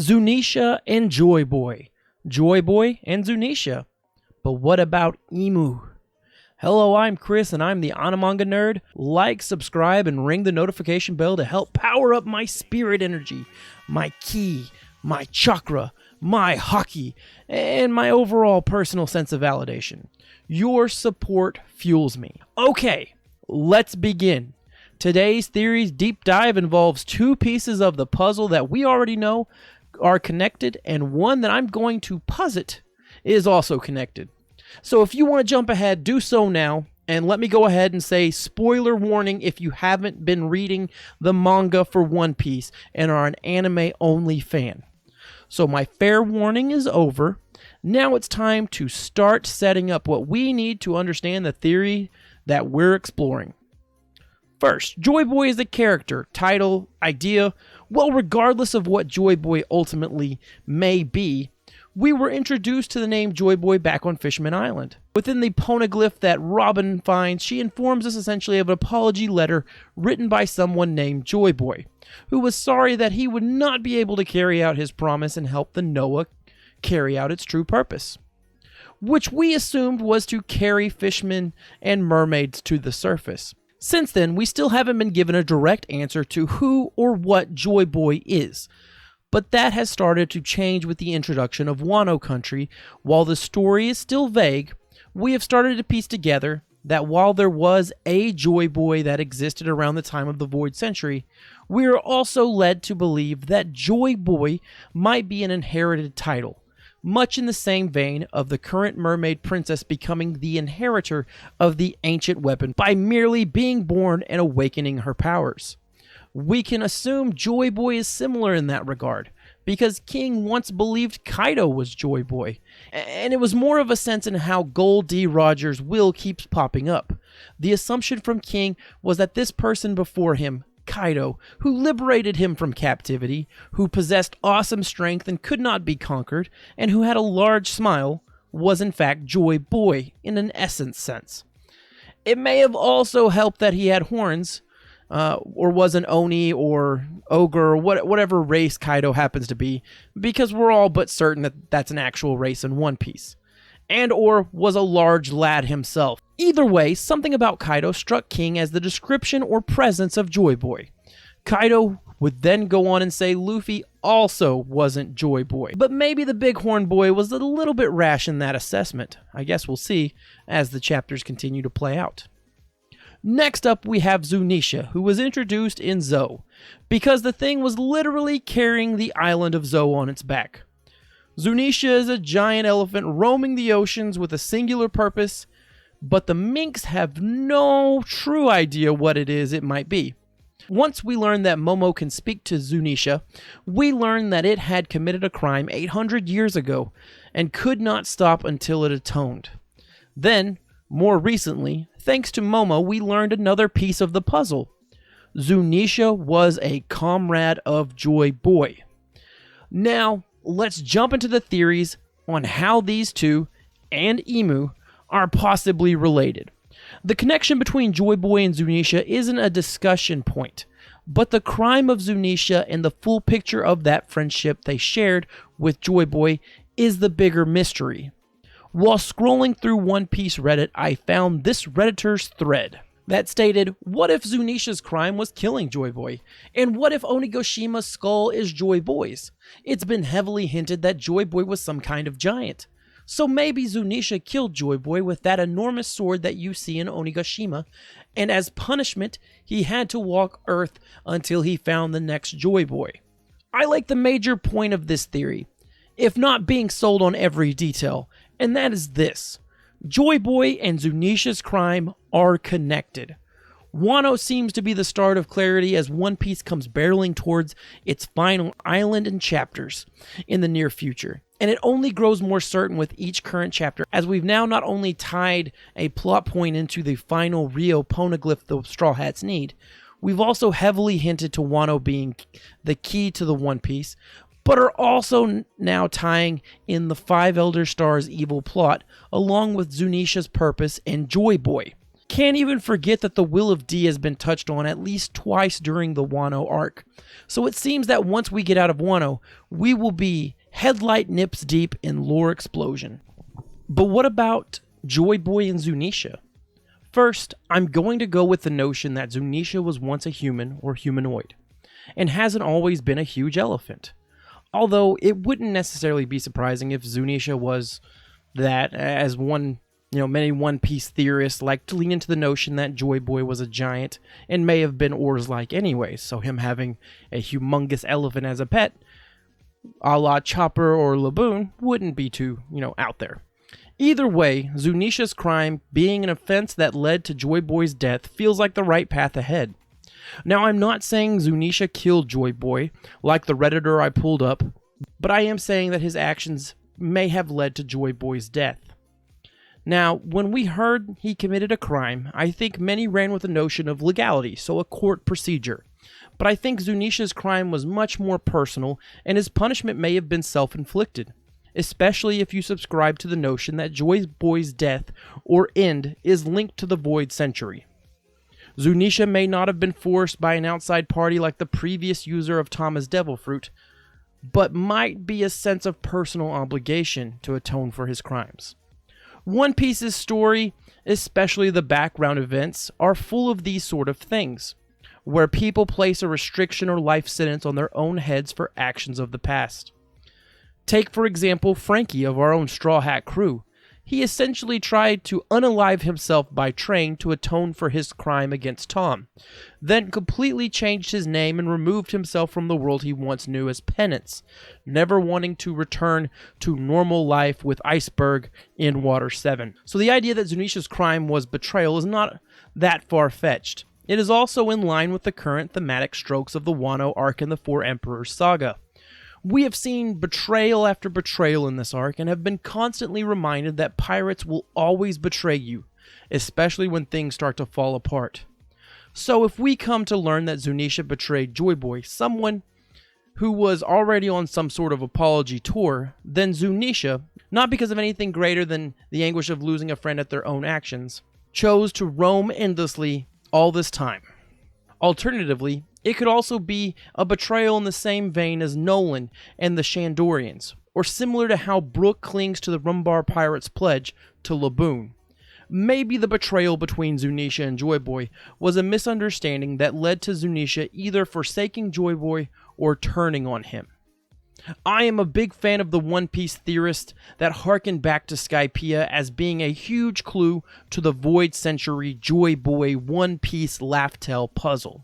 Zunesha and Joy Boy. Joy Boy and Zunesha. But what about Imu? Hello, I'm Chris, and I'm the Anamanga Nerd. Like, subscribe, and ring the notification bell to help power up my spirit energy, my ki, my chakra, my haki, and my overall personal sense of validation. Your support fuels me. Okay, let's begin. Today's theory's deep dive involves two pieces of the puzzle that we already know are connected, and one that I'm going to posit is also connected. So if you want to jump ahead, do so now, and let me go ahead and say spoiler warning if you haven't been reading the manga for One Piece and are an anime-only fan. So my fair warning is over. Now it's time to start setting up what we need to understand the theory that we're exploring. First, Joy Boy is a character, title, idea. Well, regardless of what Joy Boy ultimately may be, we were introduced to the name Joy Boy back on Fishman Island. Within the poneglyph that Robin finds, she informs us essentially of an apology letter written by someone named Joy Boy, who was sorry that he would not be able to carry out his promise and help the Noah carry out its true purpose, which we assumed was to carry fishmen and mermaids to the surface. Since then, we still haven't been given a direct answer to who or what Joy Boy is. But that has started to change with the introduction of Wano Country. While the story is still vague, we have started to piece together that while there was a Joy Boy that existed around the time of the Void Century, we are also led to believe that Joy Boy might be an inherited title, much in the same vein of the current mermaid princess becoming the inheritor of the ancient weapon by merely being born and awakening her powers. We can assume Joy Boy is similar in that regard, because King once believed Kaido was Joy Boy, and it was more of a sense in how Gold D. Rogers' will keeps popping up. The assumption from King was that this person before him, Kaido, who liberated him from captivity, who possessed awesome strength and could not be conquered, and who had a large smile, was in fact Joy Boy in an essence sense. It may have also helped that he had horns, or was an Oni or Ogre or whatever race Kaido happens to be, because we're all but certain that that's an actual race in One Piece. And or was a large lad himself. Either way, something about Kaido struck King as the description or presence of Joy Boy. Kaido would then go on and say Luffy also wasn't Joy Boy. But maybe the Bighorn Boy was a little bit rash in that assessment. I guess we'll see as the chapters continue to play out. Next up, we have Zunesha, who was introduced in Zou, because the thing was literally carrying the island of Zou on its back. Zunesha is a giant elephant roaming the oceans with a singular purpose, but the minks have no true idea what it is it might be. Once we learn that Momo can speak to Zunesha, we learn that it had committed a crime 800 years ago and could not stop until it atoned. Then, more recently, thanks to Momo, we learned another piece of the puzzle. Zunesha was a comrade of Joy Boy. Now, let's jump into the theories on how these two, and Imu, are possibly related. The connection between Joy Boy and Zunesha isn't a discussion point, but the crime of Zunesha and the full picture of that friendship they shared with Joy Boy is the bigger mystery. While scrolling through One Piece Reddit, I found this Redditor's thread that stated, what if Zunesha's crime was killing Joy Boy? And what if Onigoshima's skull is Joy Boy's? It's been heavily hinted that Joy Boy was some kind of giant. So maybe Zunesha killed Joy Boy with that enormous sword that you see in Onigashima, and as punishment, he had to walk Earth until he found the next Joy Boy. I like the major point of this theory, if not being sold on every detail, and that is this. Joy Boy and Zunesha's crime are connected. Wano seems to be the start of clarity as One Piece comes barreling towards its final island and chapters in the near future. And it only grows more certain with each current chapter, as we've now not only tied a plot point into the final Rio poneglyph the Straw Hats need, we've also heavily hinted to Wano being the key to the One Piece, but are also now tying in the Five Elder Stars' evil plot, along with Zunesha's purpose and Joy Boy. Can't even forget that the will of D has been touched on at least twice during the Wano arc. So it seems that once we get out of Wano, we will be headlight nips deep in lore explosion. But what about Joy Boy and Zunesha? First, I'm going to go with the notion that Zunesha was once a human or humanoid, and hasn't always been a huge elephant. Although it wouldn't necessarily be surprising if Zunesha was that, as many One Piece theorists like to lean into the notion that Joy Boy was a giant and may have been Oars-like anyways, so him having a humongous elephant as a pet, a la Chopper or Laboon, wouldn't be too, out there. Either way, Zunesha's crime being an offense that led to Joy Boy's death feels like the right path ahead. Now, I'm not saying Zunesha killed Joy Boy, like the Redditor I pulled up, but I am saying that his actions may have led to Joy Boy's death. Now, when we heard he committed a crime, I think many ran with the notion of legality, so a court procedure. But I think Zunesha's crime was much more personal, and his punishment may have been self-inflicted, especially if you subscribe to the notion that Joy Boy's death or end is linked to the Void Century. Zunesha may not have been forced by an outside party like the previous user of Tama's Devil Fruit, but might be a sense of personal obligation to atone for his crimes. One Piece's story, especially the background events, are full of these sort of things, where people place a restriction or life sentence on their own heads for actions of the past. Take, for example, Frankie of our own Straw Hat crew. He essentially tried to unalive himself by Train to atone for his crime against Tom, then completely changed his name and removed himself from the world he once knew as penance, never wanting to return to normal life with Iceberg in Water 7. So the idea that Zunesha's crime was betrayal is not that far-fetched. It is also in line with the current thematic strokes of the Wano arc and the Four Emperors saga. We have seen betrayal after betrayal in this arc and have been constantly reminded that pirates will always betray you, especially when things start to fall apart. So if we come to learn that Zunesha betrayed Joy Boy, someone who was already on some sort of apology tour, then Zunesha, not because of anything greater than the anguish of losing a friend at their own actions, chose to roam endlessly all this time. Alternatively, it could also be a betrayal in the same vein as Nolan and the Shandorians, or similar to how Brook clings to the Rumbar Pirates' pledge to Laboon. Maybe the betrayal between Zunesha and Joy Boy was a misunderstanding that led to Zunesha either forsaking Joy Boy or turning on him. I am a big fan of the One Piece theorists that harken back to Skypiea as being a huge clue to the Void Century Joy Boy One Piece laugh tale puzzle.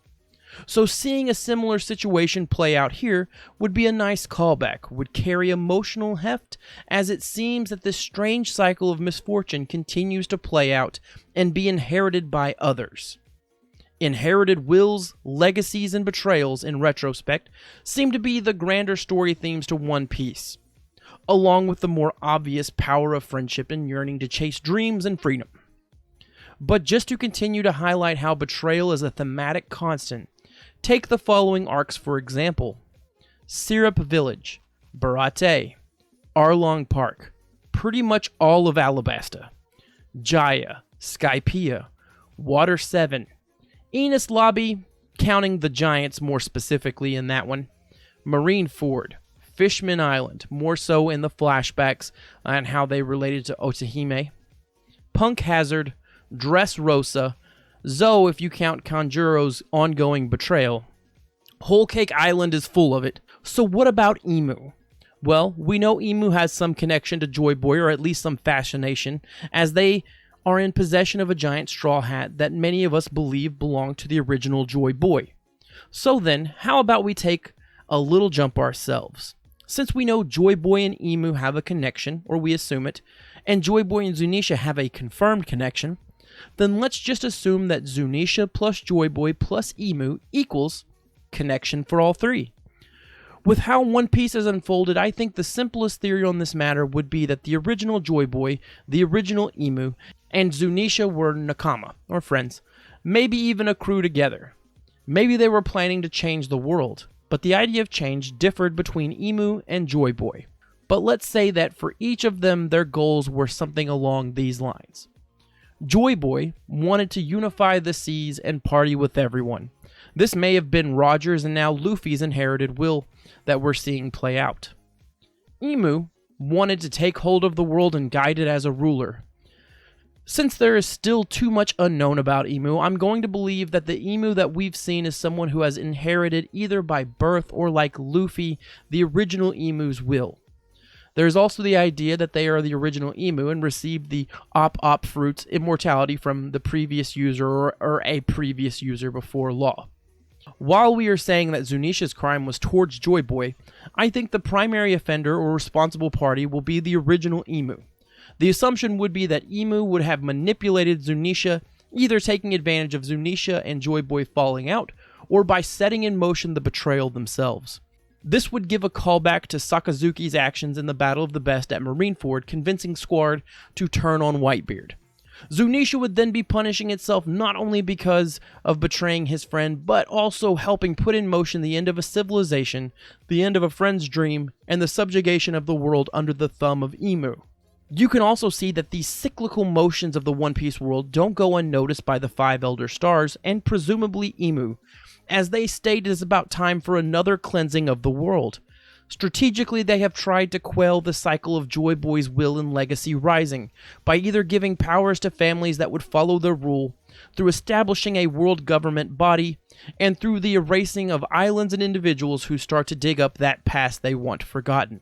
So seeing a similar situation play out here would be a nice callback, would carry emotional heft, as it seems that this strange cycle of misfortune continues to play out and be inherited by others. Inherited wills, legacies, and betrayals, in retrospect, seem to be the grander story themes to One Piece, along with the more obvious power of friendship and yearning to chase dreams and freedom. But just to continue to highlight how betrayal is a thematic constant, take the following arcs for example: Syrup Village, Barate, Arlong Park, pretty much all of Alabasta, Jaya, Skypiea, Water 7, Enos Lobby, counting the Giants more specifically in that one, Marine Ford, Fishman Island, more so in the flashbacks and how they related to Otahime, Punk Hazard, Dressrosa, Zoe if you count Kanjuro's ongoing betrayal. Whole Cake Island is full of it. So what about Imu? Well, we know Imu has some connection to Joy Boy, or at least some fascination, as they are in possession of a giant straw hat that many of us believe belonged to the original Joy Boy. So then, how about we take a little jump ourselves? Since we know Joy Boy and Imu have a connection, or we assume it, and Joy Boy and Zunesha have a confirmed connection, then let's just assume that Zunesha plus Joy Boy plus Imu equals connection for all three. With how One Piece has unfolded, I think the simplest theory on this matter would be that the original Joy Boy, the original Imu, and Zunesha were nakama, or friends, maybe even a crew together. Maybe they were planning to change the world, but the idea of change differed between Imu and Joy Boy. But let's say that for each of them their goals were something along these lines. Joy Boy wanted to unify the seas and party with everyone. This may have been Roger's and now Luffy's inherited will that we're seeing play out. Imu wanted to take hold of the world and guide it as a ruler. Since there is still too much unknown about Imu, I'm going to believe that the Imu that we've seen is someone who has inherited either by birth or, like Luffy, the original Imu's will. There is also the idea that they are the original Imu and received the Op fruit's immortality from the previous user or a previous user before Law. While we are saying that Zunesha's crime was towards Joy Boy, I think the primary offender or responsible party will be the original Imu. The assumption would be that Imu would have manipulated Zunesha, either taking advantage of Zunesha and Joy Boy falling out, or by setting in motion the betrayal themselves. This would give a callback to Sakazuki's actions in the Battle of the Best at Marineford, convincing Squad to turn on Whitebeard. Zunesha would then be punishing itself not only because of betraying his friend, but also helping put in motion the end of a civilization, the end of a friend's dream, and the subjugation of the world under the thumb of Imu. You can also see that these cyclical motions of the One Piece world don't go unnoticed by the Five Elder Stars, and presumably Imu, as they state it is about time for another cleansing of the world. Strategically, they have tried to quell the cycle of Joy Boy's will and legacy rising, by either giving powers to families that would follow their rule, through establishing a world government body, and through the erasing of islands and individuals who start to dig up that past they want forgotten.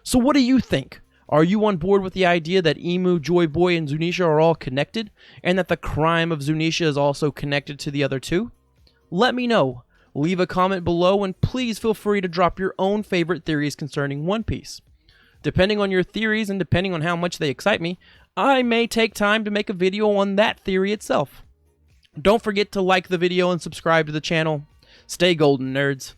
So what do you think? Are you on board with the idea that Imu, Joy Boy, and Zunesha are all connected, and that the crime of Zunesha is also connected to the other two? Let me know. Leave a comment below, and please feel free to drop your own favorite theories concerning One Piece. Depending on your theories and depending on how much they excite me, I may take time to make a video on that theory itself. Don't forget to like the video and subscribe to the channel. Stay golden, nerds.